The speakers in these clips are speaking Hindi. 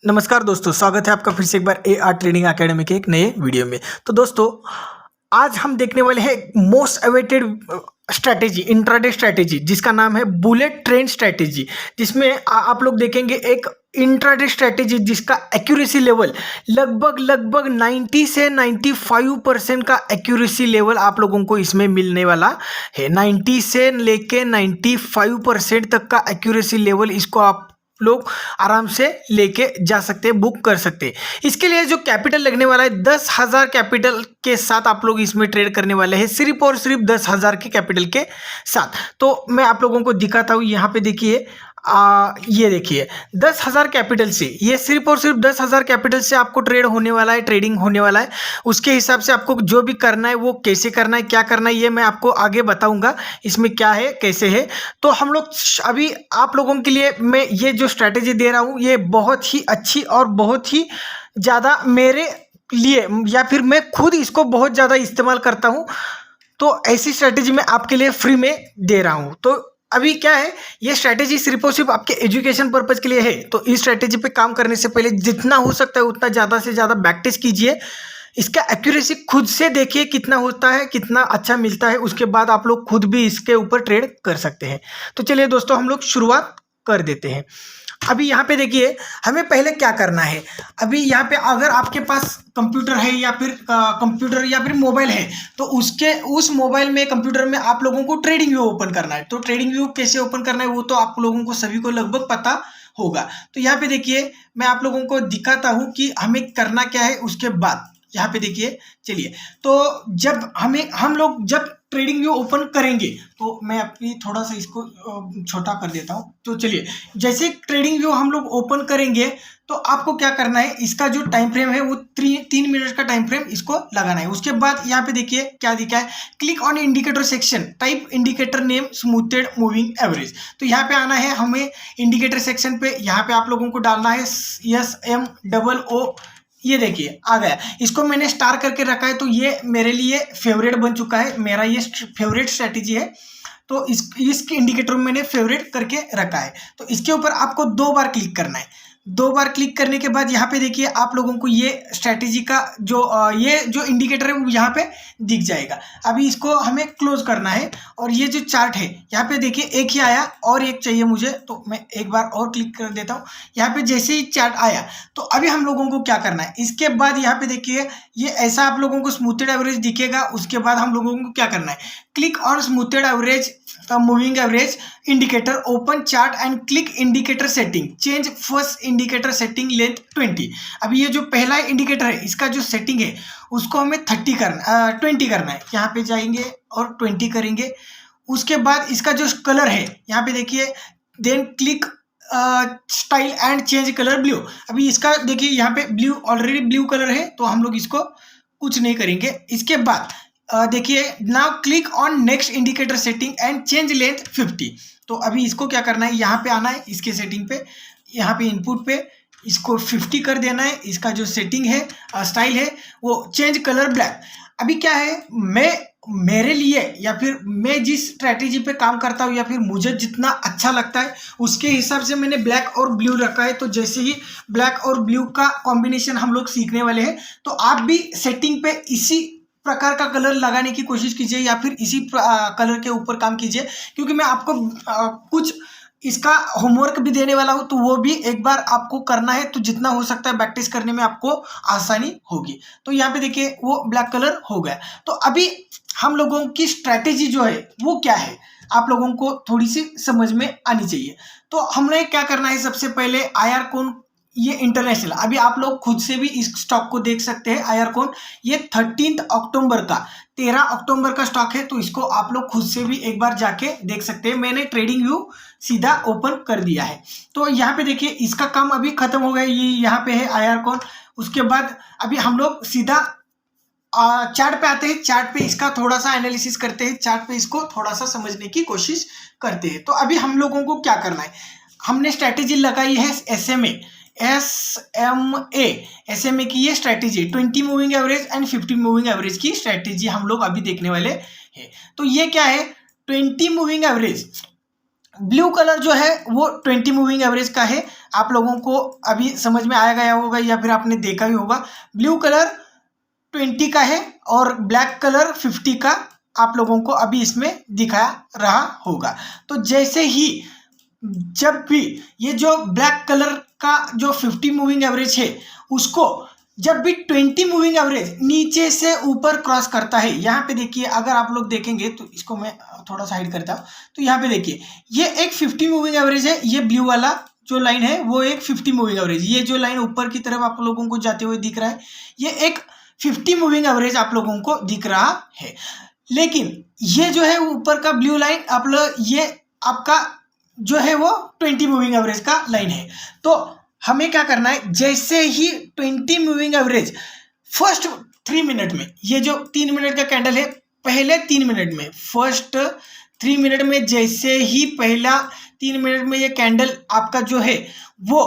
नमस्कार दोस्तों, स्वागत है आपका फिर से एक बार AR ट्रेडिंग एकेडमी के एक नए वीडियो में। तो दोस्तों, आज हम देखने वाले हैं most awaited strategy, intraday strategy, जिसका नाम है बुलेट ट्रेन स्ट्रैटेजी। जिसमें आप लोग देखेंगे एक इंट्राडे स्ट्रैटेजी जिसका एक्यूरेसी लेवल लगभग 90 से 95% का एक्यूरेसी लेवल आप लोगों को इसमें मिलने वाला है। 90 से लेके 95% तक का एक्यूरेसी लेवल इसको आप लोग आराम से लेके जा सकते हैं, बुक कर सकते हैं। इसके लिए जो कैपिटल लगने वाला है 10,000 कैपिटल के साथ आप लोग इसमें ट्रेड करने वाले हैं, सिर्फ और सिर्फ 10,000 के कैपिटल के साथ। तो मैं आप लोगों को दिखाता हूँ, यहाँ पे देखिए, ये देखिए 10,000 कैपिटल से, ये सिर्फ और सिर्फ 10,000 कैपिटल से आपको ट्रेड होने वाला है, ट्रेडिंग होने वाला है। उसके हिसाब से आपको जो भी करना है वो कैसे करना है, क्या करना है, ये मैं आपको आगे बताऊंगा इसमें क्या है कैसे है। तो हम लोग अभी आप लोगों के लिए मैं ये जो स्ट्रैटेजी दे रहा हूँ ये बहुत ही अच्छी और बहुत ही ज़्यादा मेरे लिए, या फिर मैं खुद इसको बहुत ज़्यादा इस्तेमाल करता हूँ। तो ऐसी स्ट्रैटेजी मैं आपके लिए फ्री में दे रहा हूँ। तो अभी क्या है, ये स्ट्रैटेजी सिर्फ और सिर्फ आपके एजुकेशन पर्पज के लिए है। तो इस स्ट्रैटेजी पे काम करने से पहले जितना हो सकता है उतना ज़्यादा से ज़्यादा प्रैक्टिस कीजिए। इसका एक्यूरेसी खुद से देखिए कितना होता है, कितना अच्छा मिलता है। उसके बाद आप लोग खुद भी इसके ऊपर ट्रेड कर सकते हैं। तो चलिए दोस्तों, हम लोग शुरुआत कर देते हैं। अभी यहाँ पे देखिए, हमें पहले क्या करना है। अभी यहाँ पे अगर आपके पास कंप्यूटर है या फिर मोबाइल है, तो उस मोबाइल में, कंप्यूटर में आप लोगों को ट्रेडिंग व्यू ओपन करना है। तो ट्रेडिंग व्यू कैसे ओपन करना है वो तो आप लोगों को सभी को लगभग पता होगा। तो यहाँ पे देखिए, मैं आप लोगों को दिखाता हूँ कि हमें करना क्या है। उसके बाद यहाँ पे देखिए, चलिए, तो जब हम लोग जब ट्रेडिंग व्यू ओपन करेंगे, तो मैं अभी थोड़ा सा इसको छोटा कर देता हूँ। तो चलिए, जैसे ट्रेडिंग व्यू हम लोग ओपन करेंगे तो आपको क्या करना है, इसका जो टाइम फ्रेम है वो 3 मिनट का टाइम फ्रेम इसको लगाना है। उसके बाद यहाँ पे देखिए क्या दिखा है, click on indicator section, type indicator name smoothed moving average. तो यहाँ पे आना है हमें इंडिकेटर सेक्शन पे। यहाँ पे आप लोगों को डालना है SMOO। ये देखिए आ गया, इसको मैंने स्टार करके रखा है। तो ये मेरे लिए फेवरेट बन चुका है, मेरा ये फेवरेट स्ट्रैटेजी है। तो इसके इंडिकेटर में मैंने फेवरेट करके रखा है। तो इसके ऊपर आपको 2 बार क्लिक करना है। 2 बार क्लिक करने के बाद यहाँ पे देखिए आप लोगों को ये स्ट्रैटेजी का ये जो इंडिकेटर है वो यहाँ पे दिख जाएगा। अभी इसको हमें क्लोज करना है। और ये जो चार्ट है यहाँ पे देखिए, एक ही आया और एक चाहिए मुझे, तो मैं एक बार और क्लिक कर देता हूँ। यहाँ पे जैसे ही चार्ट आया, तो अभी हम लोगों को क्या करना है, इसके बाद यहाँ पे देखिए ये ऐसा आप लोगों को स्मूथेड एवरेज दिखेगा। उसके बाद हम लोगों को क्या करना है, click on smoothed average moving average indicator, open chart and click indicator setting, change first indicator setting length 20। अभी ये जो पहला इंडिकेटर है इसका जो सेटिंग है उसको हमें 20 करना है। यहाँ पे जाएंगे और 20 करेंगे। उसके बाद इसका जो कलर है यहाँ पे देखिए, then click style and change colour blue. अभी इसका देखिए यहाँ पे ब्लू, ऑलरेडी ब्लू कलर है, तो हम लोग इसको कुछ नहीं करेंगे। इसके बाद देखिए, now click on next indicator setting and change length 50। तो अभी इसको क्या करना है, यहाँ पे आना है, इसके सेटिंग पे, यहाँ पे इनपुट पे इसको 50 कर देना है। इसका जो सेटिंग है, स्टाइल है, वो चेंज कलर ब्लैक। अभी क्या है, मेरे लिए या फिर मैं जिस स्ट्रैटेजी पे काम करता हूँ या फिर मुझे जितना अच्छा लगता है उसके हिसाब से मैंने ब्लैक और ब्लू रखा है। तो जैसे ही ब्लैक और ब्लू का कॉम्बिनेशन हम लोग सीखने वाले हैं, तो आप भी सेटिंग पे इसी प्रकार का कलर लगाने की कोशिश कीजिए या फिर इसी कलर के ऊपर काम कीजिए। क्योंकि मैं आपको कुछ इसका होमवर्क भी देने वाला हूं, तो वो भी एक बार आपको करना है। तो जितना हो सकता है प्रैक्टिस करने में आपको आसानी होगी। तो यहाँ पे देखिए वो ब्लैक कलर हो गया। तो अभी हम लोगों की स्ट्रैटेजी जो है वो क्या है, आप लोगों को थोड़ी सी समझ में आनी चाहिए। तो हमने क्या करना है, सबसे पहले IR कौन, ये इंटरनेशनल, अभी आप लोग खुद से भी इस स्टॉक को देख सकते हैं। IR कौन, ये 13 अक्टूबर का 13 अक्टूबर का स्टॉक है। तो इसको आप लोग खुद से भी एक बार जाके देख सकते हैं। मैंने ट्रेडिंग व्यू सीधा ओपन कर दिया है। तो यहाँ पे देखिए इसका काम अभी खत्म हो गया, ये यहाँ पे है IR कौन। उसके बाद अभी हम लोग सीधा चार्ट पे आते हैं। चार्ट पे इसका थोड़ा सा एनालिसिस करते हैं, चार्ट पे इसको थोड़ा सा समझने की कोशिश करते हैं। तो अभी हम लोगों को क्या करना है, हमने स्ट्रैटेजी लगाई है SMA की ये strategy 20 moving average and 50 moving average की स्ट्रैटेजी हम लोग अभी देखने वाले हैं। तो ये क्या है, 20 मूविंग एवरेज ब्लू कलर जो है वो 20 मूविंग एवरेज का है। आप लोगों को अभी समझ में आया गया होगा या फिर आपने देखा ही होगा। ब्लू कलर 20 का है और ब्लैक कलर 50 का आप लोगों को अभी इसमें दिखा रहा होगा। तो जैसे ही जब भी ये जो ब्लैक कलर का जो 50 मूविंग एवरेज है उसको जब भी 20 मूविंग एवरेज नीचे से ऊपर क्रॉस करता है, यहाँ पे देखिए अगर आप लोग देखेंगे तो इसको मैं थोड़ा सा हाइड करता हूँ, तो यहाँ पे देखिए ये एक 50 मूविंग एवरेज है। ये ब्लू वाला जो लाइन है वो एक 50 मूविंग एवरेज, ये जो लाइन ऊपर की तरफ आप लोगों को जाते हुए दिख रहा है ये एक 50 मूविंग एवरेज आप लोगों को दिख रहा है। लेकिन ये जो है ऊपर का ब्लू लाइन आप लोग ये आपका जो है वो 20 मूविंग एवरेज का लाइन है। तो हमें क्या करना है, जैसे ही 20 मूविंग एवरेज फर्स्ट 3 मिनट में, ये जो 3 मिनट का कैंडल है पहले 3 मिनट में, फर्स्ट 3 मिनट में जैसे ही पहला 3 मिनट में ये कैंडल आपका जो है वो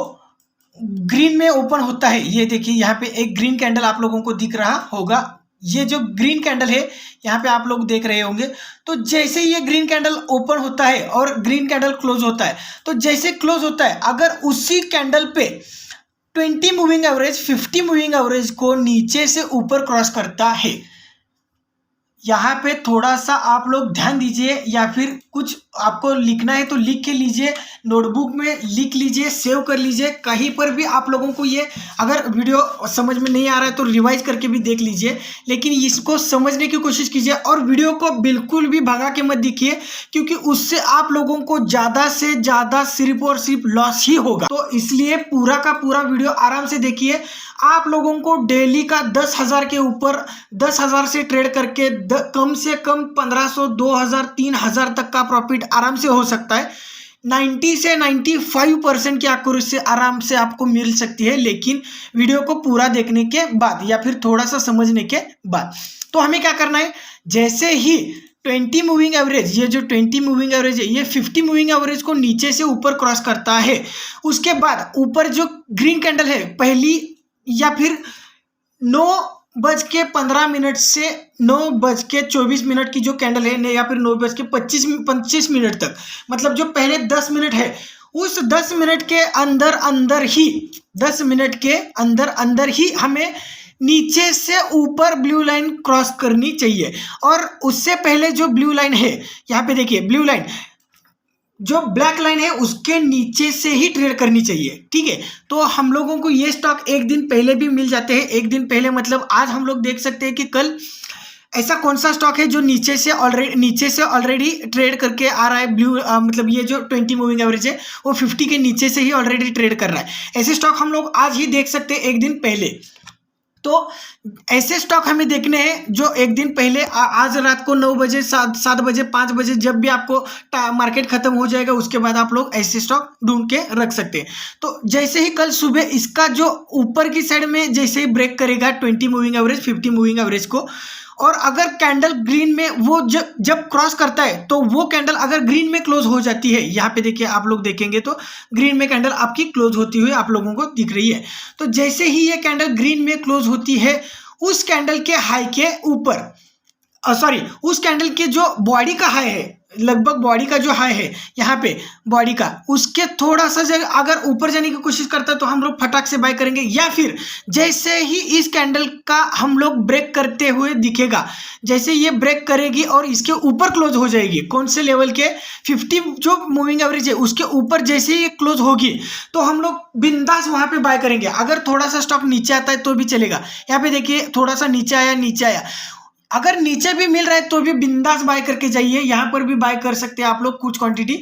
ग्रीन में ओपन होता है, ये देखिए यहाँ पे एक ग्रीन कैंडल आप लोगों को दिख रहा होगा। ये जो ग्रीन कैंडल है यहाँ पे आप लोग देख रहे होंगे। तो जैसे ये ग्रीन कैंडल ओपन होता है और ग्रीन कैंडल क्लोज होता है, तो जैसे क्लोज होता है अगर उसी कैंडल पे 20 मूविंग एवरेज 50 मूविंग एवरेज को नीचे से ऊपर क्रॉस करता है, यहाँ पे थोड़ा सा आप लोग ध्यान दीजिए या फिर कुछ आपको लिखना है तो लिख के लीजिए, नोटबुक में लिख लीजिए, सेव कर लीजिए। कहीं पर भी आप लोगों को ये अगर वीडियो समझ में नहीं आ रहा है तो रिवाइज करके भी देख लीजिए, लेकिन इसको समझने की कोशिश कीजिए और वीडियो को बिल्कुल भी भगा के मत देखिए, क्योंकि उससे आप लोगों को ज़्यादा से ज़्यादा सिर्फ और सिर्फ लॉस ही होगा। तो इसलिए पूरा का पूरा वीडियो आराम से देखिए। आप लोगों को डेली का 10,000 के ऊपर 10,000 से ट्रेड करके कम से कम 1,500 2,000 3,000 तक का प्रॉफिट आराम से हो सकता है। 90 से 95% की एक्यूरेसी आराम से आपको मिल सकती है, लेकिन वीडियो को पूरा देखने के बाद या फिर थोड़ा सा समझने के बाद। तो हमें क्या करना है, जैसे ही 20 मूविंग एवरेज, ये जो 20 मूविंग एवरेज है ये 50 मूविंग एवरेज को नीचे से ऊपर क्रॉस करता है, उसके बाद ऊपर जो ग्रीन कैंडल है पहली या फिर 9:15 से 9:24 की जो कैंडल है या फिर 9:25 मिनट तक, मतलब जो पहले 10 मिनट है उस 10 मिनट के अंदर ही हमें नीचे से ऊपर ब्लू लाइन क्रॉस करनी चाहिए। और उससे पहले जो ब्लू लाइन है यहाँ पे देखिए, ब्लू लाइन जो ब्लैक लाइन है उसके नीचे से ही ट्रेड करनी चाहिए, ठीक है। तो हम लोगों को ये स्टॉक एक दिन पहले भी मिल जाते हैं। एक दिन पहले मतलब आज हम लोग देख सकते हैं कि कल ऐसा कौन सा स्टॉक है जो नीचे से ऑलरेडी ट्रेड करके आ रहा है। ब्लू मतलब ये जो 20 मूविंग एवरेज है वो 50 के नीचे से ही ऑलरेडी ट्रेड कर रहा है। ऐसे स्टॉक हम लोग आज ही देख सकते हैं एक दिन पहले। तो ऐसे स्टॉक हमें देखने हैं जो एक दिन पहले आज रात को 9 बजे 7 बजे 5 बजे जब भी आपको मार्केट खत्म हो जाएगा उसके बाद आप लोग ऐसे स्टॉक ढूंढ के रख सकते हैं। तो जैसे ही कल सुबह इसका जो ऊपर की साइड में जैसे ही ब्रेक करेगा 20 मूविंग एवरेज 50 मूविंग एवरेज को, और अगर कैंडल ग्रीन में वो जब क्रॉस करता है तो वो कैंडल अगर ग्रीन में क्लोज हो जाती है, यहाँ पे देखिए आप लोग देखेंगे तो ग्रीन में कैंडल आपकी क्लोज होती हुई आप लोगों को दिख रही है। तो जैसे ही ये कैंडल ग्रीन में क्लोज होती है उस कैंडल के हाई के ऊपर उस कैंडल के जो बॉडी का हाई है, लगभग बॉडी का जो हाई है यहाँ पे बॉडी का, उसके थोड़ा सा जगह अगर ऊपर जाने की कोशिश करता है तो हम लोग फटाक से बाय करेंगे। या फिर जैसे ही इस कैंडल का हम लोग ब्रेक करते हुए दिखेगा, जैसे ये ब्रेक करेगी और इसके ऊपर क्लोज हो जाएगी, कौन से लेवल के 50 जो मूविंग एवरेज है उसके ऊपर जैसे ही ये क्लोज होगी तो हम लोग बिंदास वहां पे बाय करेंगे। अगर थोड़ा सा स्टॉक नीचे आता है तो भी चलेगा। यहाँ पे देखिए थोड़ा सा नीचे आया, अगर नीचे भी मिल रहा है तो भी बिंदास बाय करके जाइए। यहाँ पर भी बाय कर सकते हैं आप लोग कुछ क्वांटिटी,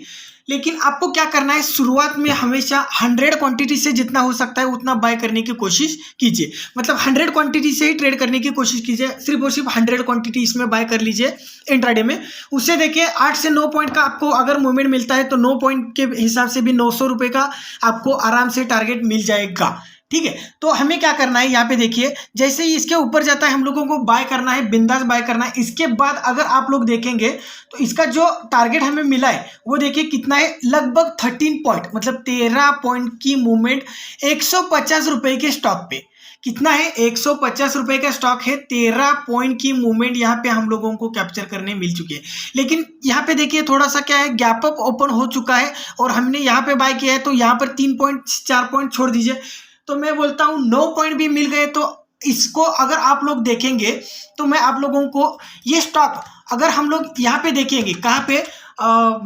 लेकिन आपको क्या करना है, शुरुआत में हमेशा 100 क्वांटिटी से जितना हो सकता है उतना बाय करने की कोशिश कीजिए। मतलब 100 क्वांटिटी से ही ट्रेड करने की कोशिश कीजिए, सिर्फ और सिर्फ 100 क्वांटिटी इसमें बाय कर लीजिए इंट्राडे में। उससे देखिए 8 से 9 पॉइंट का आपको अगर मूवमेंट मिलता है तो 9 पॉइंट के हिसाब से भी 900 रुपये का आपको आराम से टारगेट मिल जाएगा, ठीक है। तो हमें क्या करना है, यहाँ पे देखिए जैसे ही इसके ऊपर जाता है हम लोगों को बाय करना है, बिंदास बाय करना है। इसके बाद अगर आप लोग देखेंगे तो इसका जो टारगेट हमें मिला है वो देखिए कितना है, लगभग 13 पॉइंट, मतलब 13 पॉइंट की मूवमेंट 150 रुपए के स्टॉक पे। कितना है 150 रुपए का स्टॉक है, 13 पॉइंट की मूवमेंट यहाँ पे हम लोगों को कैप्चर करने मिल चुकी है। लेकिन यहाँ पे देखिए थोड़ा सा क्या है, गैप अप ओपन हो चुका है और हमने यहाँ पे बाय किया है, तो यहाँ पर 3 पॉइंट 4 पॉइंट छोड़ दीजिए, तो मैं बोलता हूँ 9 पॉइंट भी मिल गए। तो इसको अगर आप लोग देखेंगे तो मैं आप लोगों को ये स्टॉक अगर हम लोग यहाँ पे देखेंगे कहाँ पे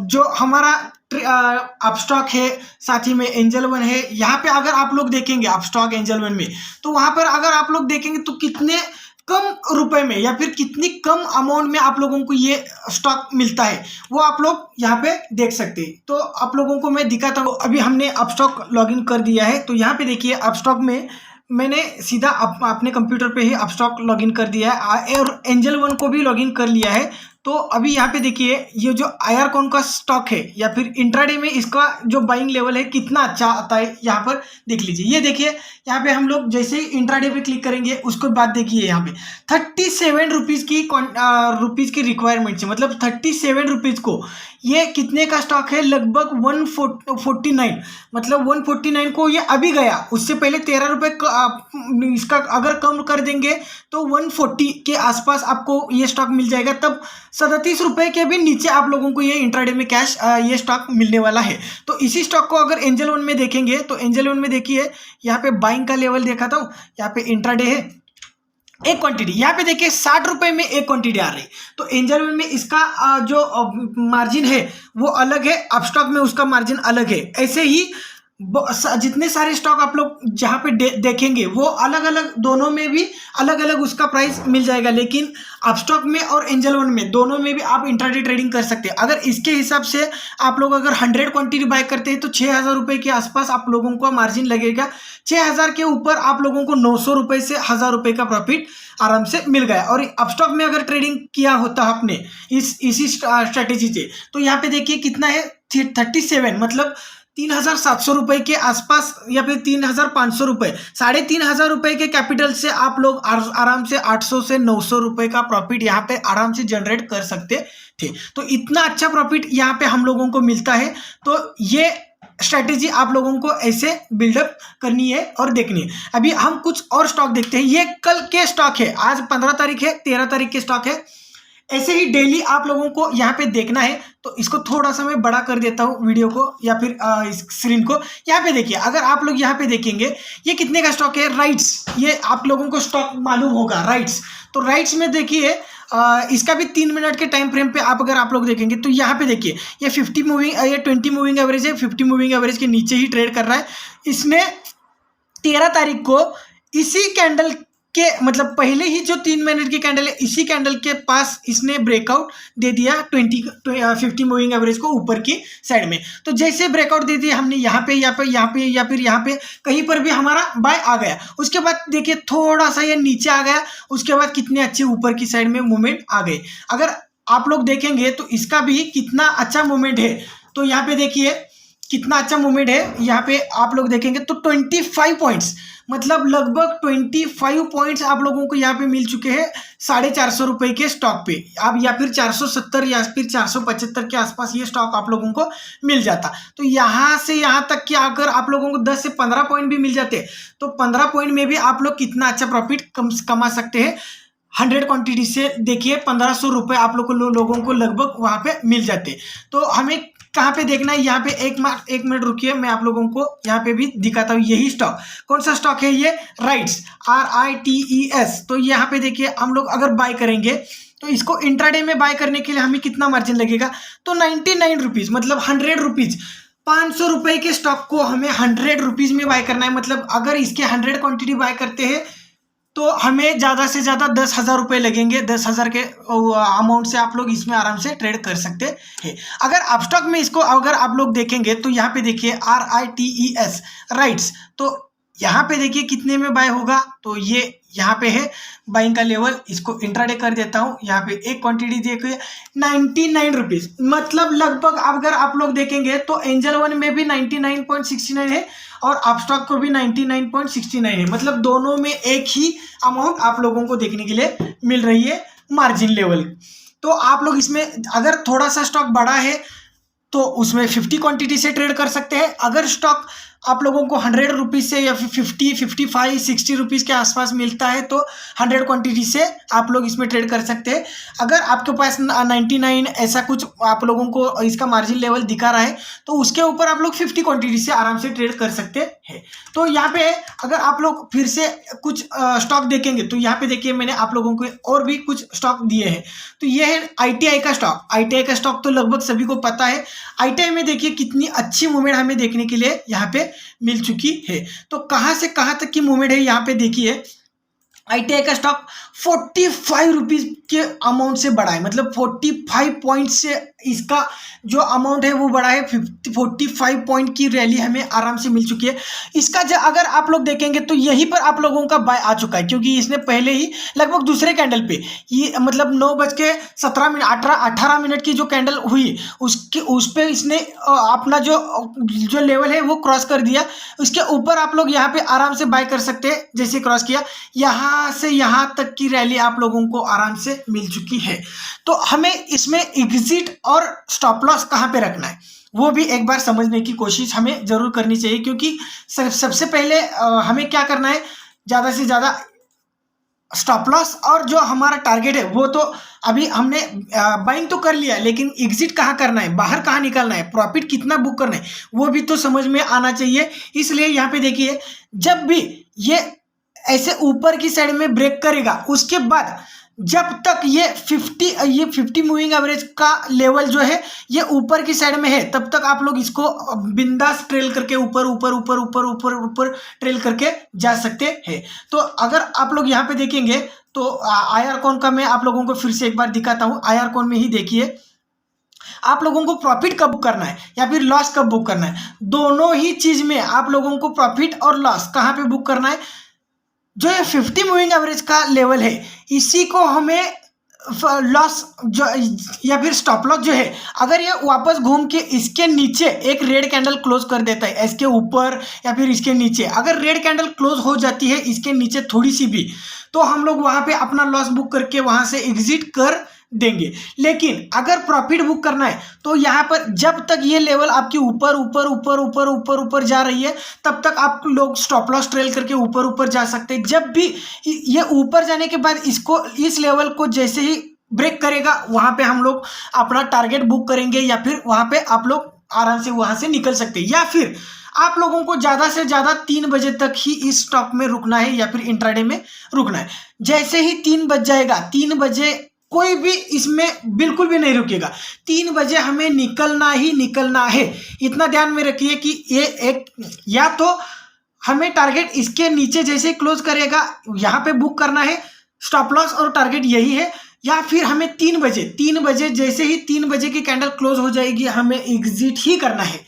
जो हमारा अपस्टॉक है, साथ ही में एंजल वन है, यहाँ पे अगर आप लोग देखेंगे अपस्टॉक एंजल वन में, तो वहां पर अगर आप लोग देखेंगे तो कितने कम रुपए में या फिर कितनी कम अमाउंट में आप लोगों को ये स्टॉक मिलता है, वो आप लोग यहाँ पे देख सकते हैं। तो आप लोगों को मैं दिखाता हूँ। अभी हमने अपस्टॉक लॉगिन कर दिया है, तो यहाँ पे देखिए अपस्टॉक में मैंने सीधा अपने कंप्यूटर पे ही अपस्टॉक लॉगिन कर दिया है और एंजल वन को भी लॉगिन कर लिया है। तो अभी यहाँ पे देखिए ये जो IRCON का स्टॉक है या फिर इंट्राडे में इसका जो बाइंग लेवल है कितना अच्छा आता है, यहाँ पर देख लीजिए। ये देखिए यहाँ पे हम लोग जैसे ही इंट्राडे पे क्लिक करेंगे उसके बाद देखिए यहाँ पे 37 रुपीज़ की रिक्वायरमेंट है, मतलब 37 रुपीज़ को ये कितने का स्टॉक है, लगभग 149, मतलब 149 को ये अभी गया। उससे पहले 13 रुपये इसका अगर कम कर देंगे तो 140 के आसपास आपको ये स्टॉक मिल जाएगा। तब 37 रुपये के भी नीचे आप लोगों को ये इंट्राडे में कैश ये स्टॉक मिलने वाला है। तो इसी स्टॉक को अगर एंजल वन में देखेंगे तो एंजल वन में देखिए यहाँ पे बाइंग का लेवल देखा था, यहाँ पे इंट्राडे है, एक क्वांटिटी यहाँ पे देखिए 60 रुपए में एक क्वांटिटी आ रही। तो एंजल वन में इसका जो मार्जिन है वो अलग है, अपस्टॉक में उसका मार्जिन अलग है। ऐसे ही जितने सारे स्टॉक आप लोग जहाँ पे देखेंगे वो अलग अलग, दोनों में भी अलग अलग उसका प्राइस मिल जाएगा। लेकिन अपस्टॉक में और एंजल वन में दोनों में भी आप इंट्राडे ट्रेडिंग कर सकते हैं। अगर इसके हिसाब से आप लोग अगर 100 क्वांटिटी बाय करते हैं तो 6000 रुपये के आसपास आप लोगों को मार्जिन लगेगा। 6000 के ऊपर आप लोगों को 900 रुपये से 1000 रुपये का प्रॉफिट आराम से मिल गया। और अपस्टॉक में अगर ट्रेडिंग किया होता आपने इसी स्ट्रैटेजी से, तो यहाँ पे देखिए कितना है 37, मतलब 3700 रुपये के आसपास या फिर 3500 रुपये, 3500 रुपये के कैपिटल से आप लोग आराम से 800 से 900 रुपये का प्रॉफिट यहाँ पे आराम से जनरेट कर सकते थे। तो इतना अच्छा प्रॉफिट यहाँ पे हम लोगों को मिलता है। तो ये स्ट्रैटेजी आप लोगों को ऐसे बिल्डअप करनी है और देखनी है। अभी हम कुछ और स्टॉक देखते हैं। ये कल के स्टॉक है, आज 15 तारीख है, 13 तारीख के स्टॉक है। ऐसे ही डेली आप लोगों को यहाँ पे देखना है। तो इसको थोड़ा सा मैं बड़ा कर देता हूँ वीडियो को या फिर इस स्क्रीन को। यहाँ पे देखिए, अगर आप लोग यहाँ पे देखेंगे ये कितने का स्टॉक है, राइट्स, ये आप लोगों को स्टॉक मालूम होगा राइट्स। तो राइट्स में देखिए इसका भी 3 मिनट के टाइम फ्रेम पे अगर आप लोग देखेंगे तो यहाँ पे देखिए ये 20 मूविंग एवरेज है, 50 मूविंग एवरेज के नीचे ही ट्रेड कर रहा है। इसने 13 तारीख को इसी कैंडल के, मतलब पहले ही जो 3 मिनट की कैंडल है इसी कैंडल के पास इसने ब्रेकआउट दे दिया 50 मूविंग एवरेज को ऊपर की साइड में। तो जैसे ब्रेकआउट दे दिया हमने यहाँ पे या फिर यहाँ पे कहीं पर भी हमारा बाय आ गया। उसके बाद देखिए थोड़ा सा ये नीचे आ गया, उसके बाद कितने अच्छे ऊपर की साइड में मूवमेंट आ गए। अगर आप लोग देखेंगे तो इसका भी कितना अच्छा मूवमेंट है। तो यहाँ पे देखिए कितना अच्छा मूवमेंट है। यहाँ पे आप लोग देखेंगे तो 25 पॉइंट्स, मतलब लगभग 25 पॉइंट्स आप लोगों को यहाँ पे मिल चुके हैं 450 रुपये के स्टॉक पे। अब या फिर 470 या फिर 475 के आसपास ये स्टॉक आप लोगों को मिल जाता। तो यहाँ से यहाँ तक कि अगर आप लोगों को 10 से 15 पॉइंट भी मिल जाते तो 15 पॉइंट में भी आप लोग कितना अच्छा प्रॉफिट कमा सकते हैं। 100 क्वांटिटी से देखिए 1500 रुपये आप लोगों को लगभग वहाँ पे मिल जाते। तो हमें कहाँ पे देखना है, यहाँ पे एक मिनट रुकिए, मैं आप लोगों को यहाँ पे भी दिखाता हूँ। यही स्टॉक, कौन सा स्टॉक है ये, राइट्स, RITES। तो यहाँ पे देखिए हम लोग अगर बाय करेंगे तो इसको इंट्राडे में बाय करने के लिए हमें कितना मार्जिन लगेगा, तो 99 रुपीज़, मतलब 100 रुपीज़, 500 रुपये के स्टॉक को हमें 100 रुपीज़ में बाय करना है। मतलब अगर इसके 100 क्वांटिटी बाय करते हैं तो हमें ज़्यादा से ज़्यादा 10,000 रुपये लगेंगे। 10,000 के अमाउंट से आप लोग इसमें आराम से ट्रेड कर सकते हैं। अगर अपस्टॉक में इसको अगर आप लोग देखेंगे तो यहाँ पे देखिए RITES, राइट्स, तो यहाँ पे देखिए कितने में बाय होगा। तो ये यहाँ पे है बाइंग का लेवल, इसको इंट्राडे कर देता हूँ। यहाँ पे एक क्वांटिटी देखिए 99 रुपीज़, मतलब लगभग अगर आप लोग देखेंगे तो एंजल वन में भी 99.69 है और अपस्टॉक को भी 99.69 है। मतलब दोनों में एक ही अमाउंट आप लोगों को देखने के लिए मिल रही है मार्जिन लेवल। तो आप लोग इसमें अगर थोड़ा सा स्टॉक बड़ा है तो उसमें 50 क्वांटिटी से ट्रेड कर सकते हैं। अगर स्टॉक आप लोगों को 100 रुपीज़ से या फिर 50, 55, 60 रुपीज़ के आसपास मिलता है, तो 100 क्वांटिटी से आप लोग इसमें ट्रेड कर सकते हैं। अगर आपके पास 99 ऐसा कुछ आप लोगों को इसका मार्जिन लेवल दिखा रहा है, तो उसके ऊपर आप लोग 50 क्वांटिटी से आराम से ट्रेड कर सकते हैं। तो यहाँ पे अगर आप लोग फिर से कुछ स्टॉक देखेंगे, तो यहाँ पे देखिए मैंने आप लोगों को और भी कुछ स्टॉक दिए हैं। तो ये है ITI का स्टॉक। ITI का स्टॉक तो लगभग सभी को पता है। ITI में देखिए कितनी अच्छी मूवमेंट हमें देखने के लिए यहाँ पे मिल चुकी है। तो कहाँ से कहाँ तक की मूवमेंट है यहाँ पे देखिए। ITI का स्टॉक 45 रुपीज़ के अमाउंट से बढ़ा है, मतलब 45 पॉइंट से इसका जो अमाउंट है वो बढ़ा है। 45 पॉइंट की रैली हमें आराम से मिल चुकी है। इसका अगर आप लोग देखेंगे तो यहीं पर आप लोगों का बाय आ चुका है, क्योंकि इसने पहले ही लगभग दूसरे कैंडल पे ये मतलब 9:17 18 मिनट की जो कैंडल हुई उस पर इसने अपना जो लेवल है वो क्रॉस कर दिया। उसके ऊपर आप लोग यहाँ पे आराम से बाय कर सकते हैं। जैसे क्रॉस किया, यहाँ से यहाँ तक की रैली आप लोगों को आराम से मिल चुकी है। तो हमें इसमें एग्जिट और स्टॉप लॉस कहाँ पे रखना है वो भी एक बार समझने की कोशिश हमें जरूर करनी चाहिए, क्योंकि सबसे पहले हमें क्या करना है, ज़्यादा से ज़्यादा स्टॉप लॉस और जो हमारा टारगेट है वो तो अभी हमने बाइंग तो कर लिया, लेकिन एग्जिट कहाँ करना है, बाहर कहाँ निकालना है, प्रॉफिट कितना बुक करना है वो भी तो समझ में आना चाहिए। इसलिए यहाँ पे देखिए, जब भी ये ऐसे ऊपर की साइड में ब्रेक करेगा, उसके बाद जब तक ये 50 मूविंग एवरेज का लेवल जो है ये ऊपर की साइड में है, तब तक आप लोग इसको बिंदास ट्रेल करके ऊपर ऊपर ऊपर ऊपर ऊपर ऊपर ट्रेल करके जा सकते हैं। तो अगर आप लोग यहाँ पे देखेंगे तो IR कॉन का मैं आप लोगों को फिर से एक बार दिखाता हूँ। IR कॉन में ही देखिए आप लोगों को प्रॉफिट कब बुक करना है या फिर लॉस कब बुक करना है, दोनों ही चीज में आप लोगों को प्रॉफिट और लॉस कहाँ पे बुक करना है। जो ये 50 मूविंग एवरेज का लेवल है, इसी को हमें लॉस जो या फिर स्टॉप लॉस जो है, अगर ये वापस घूम के इसके नीचे एक रेड कैंडल क्लोज कर देता है, इसके ऊपर या फिर इसके नीचे अगर रेड कैंडल क्लोज हो जाती है इसके नीचे थोड़ी सी भी, तो हम लोग वहां पे अपना लॉस बुक करके वहां से एग्जिट कर देंगे। लेकिन अगर प्रॉफिट बुक करना है तो यहाँ पर जब तक ये लेवल आपके ऊपर ऊपर ऊपर ऊपर ऊपर ऊपर जा रही है, तब तक आप लोग स्टॉप लॉस ट्रेल करके ऊपर ऊपर जा सकते हैं। जब भी ये ऊपर जाने के बाद इस लेवल को जैसे ही ब्रेक करेगा, वहां पे हम लोग अपना टारगेट बुक करेंगे, या फिर वहां पे आप लोग आराम से वहां से निकल सकते हैं। या फिर आप लोगों को ज़्यादा से ज़्यादा 3 बजे तक ही इस स्टॉक में रुकना है या फिर इंट्राडे में रुकना है। जैसे ही 3 बज जाएगा, 3 बजे कोई भी इसमें बिल्कुल भी नहीं रुकेगा। 3 बजे हमें निकलना ही निकलना है। इतना ध्यान में रखिए कि ये एक, या तो हमें टारगेट इसके नीचे जैसे क्लोज करेगा यहाँ पे बुक करना है, स्टॉप लॉस और टारगेट यही है, या फिर हमें 3 बजे जैसे ही 3 बजे की कैंडल क्लोज हो जाएगी हमें एग्जिट ही करना है।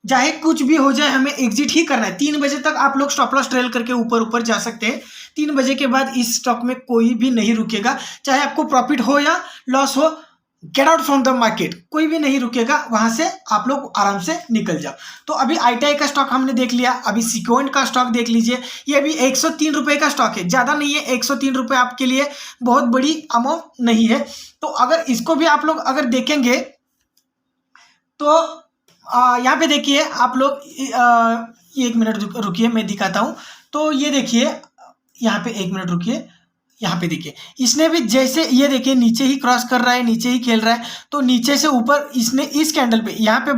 चाहे कुछ भी हो जाए हमें एग्जिट ही करना है। 3 बजे तक आप लोग स्टॉप लॉस ट्रेल करके ऊपर ऊपर जा सकते हैं। 3 बजे के बाद इस स्टॉक में कोई भी नहीं रुकेगा, चाहे आपको प्रॉफिट हो या लॉस हो। Get out from the market, कोई भी नहीं रुकेगा, वहां से आप लोग आराम से निकल जाओ। तो अभी ITI का स्टॉक हमने देख लिया, अभी सिक्वेंट का स्टॉक देख लीजिए। ये भी 103 रुपए का स्टॉक है, ज़्यादा नहीं है। 103 रुपये आपके लिए बहुत बड़ी अमाउंट नहीं है। तो अगर इसको भी आप लोग अगर देखेंगे तो यहाँ पे देखिए आप लोग, 1 मिनट रुकिए मैं दिखाता हूँ। तो ये देखिए यहाँ पे 1 मिनट रुकिए, यहाँ पे देखिए इसने भी जैसे ये देखिए नीचे ही क्रॉस कर रहा है, नीचे ही खेल रहा है। तो नीचे से ऊपर इसने इस कैंडल पे यहाँ पे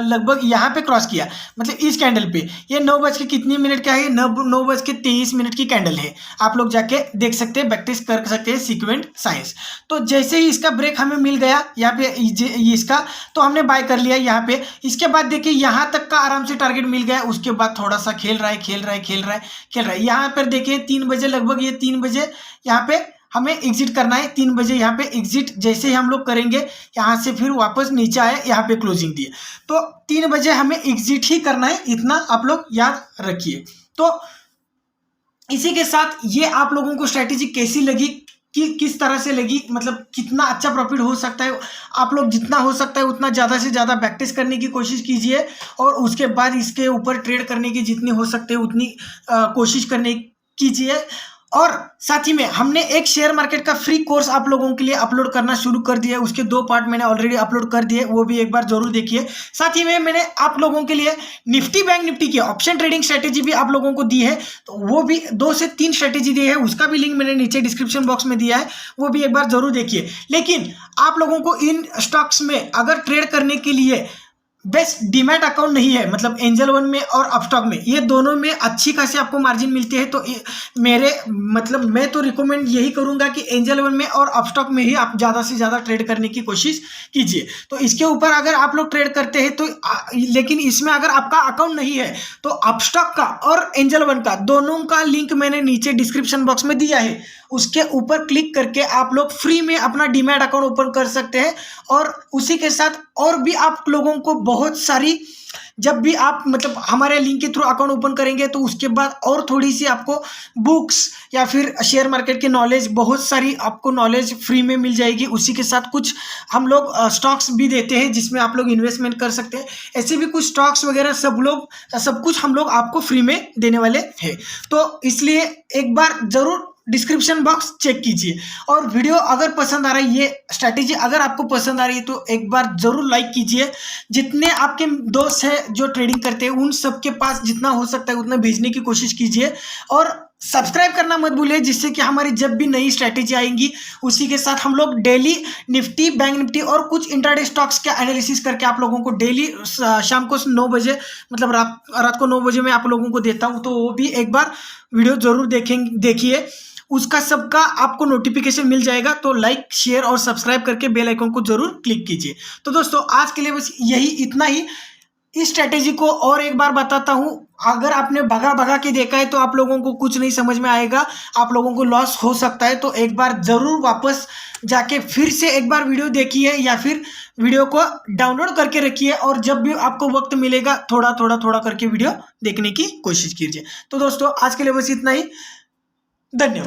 लगभग यहाँ पे क्रॉस किया, मतलब इस कैंडल पे। ये 9 बज के कितनी मिनट का है, 9:23 की कैंडल है। आप लोग जाके देख सकते हैं, प्रैक्टिस कर सकते हैं सीक्वेंट साइंस। तो जैसे ही इसका ब्रेक हमें मिल गया यहाँ पे इसका, तो हमने बाय कर लिया यहाँ पे। इसके बाद देखिए यहाँ तक का आराम से टारगेट मिल गया। उसके बाद थोड़ा सा खेल रहा है। यहाँ पर देखिए 3 बजे, लगभग ये 3 बजे यहाँ पे हमें एग्जिट करना है। 3 बजे यहाँ पे एग्जिट जैसे ही हम लोग करेंगे, यहाँ से फिर वापस नीचे आए, यहाँ पे क्लोजिंग दिए। तो 3 बजे हमें एग्जिट ही करना है, इतना आप लोग याद रखिए। तो इसी के साथ ये आप लोगों को स्ट्रैटेजी कैसी लगी, कि किस तरह से लगी, मतलब कितना अच्छा प्रॉफिट हो सकता है, आप लोग जितना हो सकता है उतना ज़्यादा से ज़्यादा प्रैक्टिस करने की कोशिश कीजिए, और उसके बाद इसके ऊपर ट्रेड करने की जितनी हो सकते है उतनी कोशिश करने कीजिए। और साथ ही में हमने एक शेयर मार्केट का फ्री कोर्स आप लोगों के लिए अपलोड करना शुरू कर दिया है। उसके 2 पार्ट मैंने ऑलरेडी अपलोड कर दिए, वो भी एक बार जरूर देखिए। साथ ही में मैंने आप लोगों के लिए निफ्टी बैंक निफ्टी की ऑप्शन ट्रेडिंग स्ट्रेटेजी भी आप लोगों को दी है, तो वो भी 2 से 3 स्ट्रेटेजी दी है, उसका भी लिंक मैंने नीचे डिस्क्रिप्शन बॉक्स में दिया है, वो भी एक बार जरूर देखिए। लेकिन आप लोगों को इन स्टॉक्स में अगर ट्रेड करने के लिए बेस्ट डीमैट अकाउंट नहीं है, मतलब एंजल वन में और अपस्टॉक में, ये दोनों में अच्छी खासी आपको मार्जिन मिलती है, तो मेरे मतलब मैं तो रिकमेंड यही करूंगा कि एंजल वन में और अपस्टॉक में ही आप ज़्यादा से ज़्यादा ट्रेड करने की कोशिश कीजिए। तो इसके ऊपर अगर आप लोग ट्रेड करते हैं तो लेकिन इसमें अगर आपका अकाउंट नहीं है तो अपस्टॉक का और एंजल वन का दोनों का लिंक मैंने नीचे डिस्क्रिप्शन बॉक्स में दिया है, उसके ऊपर क्लिक करके आप लोग फ्री में अपना डीमैट अकाउंट ओपन कर सकते हैं। और उसी के साथ और भी आप लोगों को बहुत सारी, जब भी आप मतलब हमारे लिंक के थ्रू अकाउंट ओपन करेंगे तो उसके बाद और थोड़ी सी आपको बुक्स या फिर शेयर मार्केट की नॉलेज, बहुत सारी आपको नॉलेज फ्री में मिल जाएगी। उसी के साथ कुछ हम लोग स्टॉक्स भी देते हैं जिसमें आप लोग इन्वेस्टमेंट कर सकते हैं, ऐसे भी कुछ स्टॉक्स वगैरह सब कुछ हम लोग आपको फ्री में देने वाले हैं। तो इसलिए एक बार जरूर डिस्क्रिप्शन बॉक्स चेक कीजिए। और वीडियो अगर पसंद आ रहा है, ये स्ट्रैटेजी अगर आपको पसंद आ रही है तो एक बार जरूर लाइक कीजिए। जितने आपके दोस्त हैं जो ट्रेडिंग करते हैं उन सबके पास जितना हो सकता है उतना भेजने की कोशिश कीजिए। और सब्सक्राइब करना मत भूलिए, जिससे कि हमारी जब भी नई स्ट्रैटेजी आएंगी उसी के साथ हम लोग डेली निफ्टी बैंक निफ्टी और कुछ इंट्राडे स्टॉक्स का एनालिसिस करके आप लोगों को डेली शाम को 9 बजे, मतलब रात को 9 बजे मैं आप लोगों को देता हूँ, तो वो भी एक बार वीडियो जरूर देखिए, उसका सबका आपको नोटिफिकेशन मिल जाएगा। तो लाइक शेयर और सब्सक्राइब करके बेल आइकन को जरूर क्लिक कीजिए। तो दोस्तों आज के लिए बस यही इतना ही। इस स्ट्रैटेजी को और एक बार बताता हूं, अगर आपने भगा के देखा है तो आप लोगों को कुछ नहीं समझ में आएगा, आप लोगों को लॉस हो सकता है। तो एक बार जरूर वापस जाके फिर से एक बार वीडियो देखिए या फिर वीडियो को डाउनलोड करके रखिए, और जब भी आपको वक्त मिलेगा थोड़ा करके वीडियो देखने की कोशिश कीजिए। तो दोस्तों आज के लिए बस इतना ही, धन्यवाद।